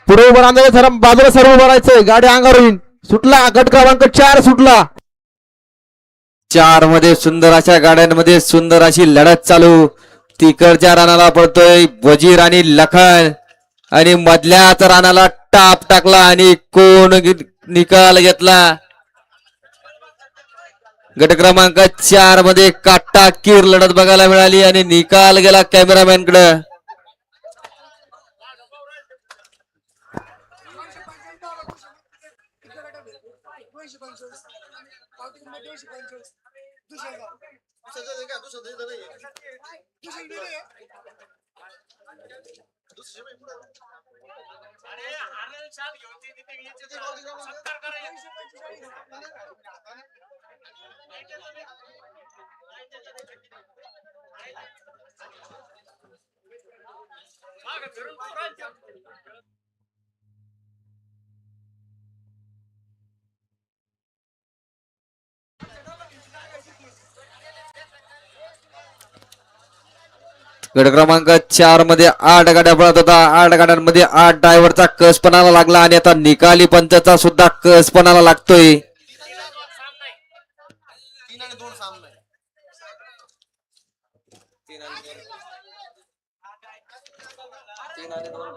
पुढे उभं राहणार जरा बाजूला सर्व उभं राहायचंय. गाडी अंगावर येईल. सुटला गट क्रमांक 4 सुटला. 4 मध्ये सुंदर अशा गाड्यांमध्ये सुंदर अशी लढत चालू. तिकडच्या रानाला पडतोय वजीर आणि लखन आणि मधल्याच रानाला टाप टाकला आणि कोण निकाल घेतला. गट क्रमांक 4 मध्ये काटा कीर लढत बघायला मिळाली आणि निकाल गेला कॅमेरामॅन कडे. गट क्रमांक 4 मध्ये 8 गाड्या पळत होता. 8 गाड्यांमध्ये 8 ड्रायव्हरचा कसपणाला लागला आणि आता निकाली पंचाचा सुद्धा कसपणाला लागतोय. 3 आणि 2 सामना आहे. 3 आणि 2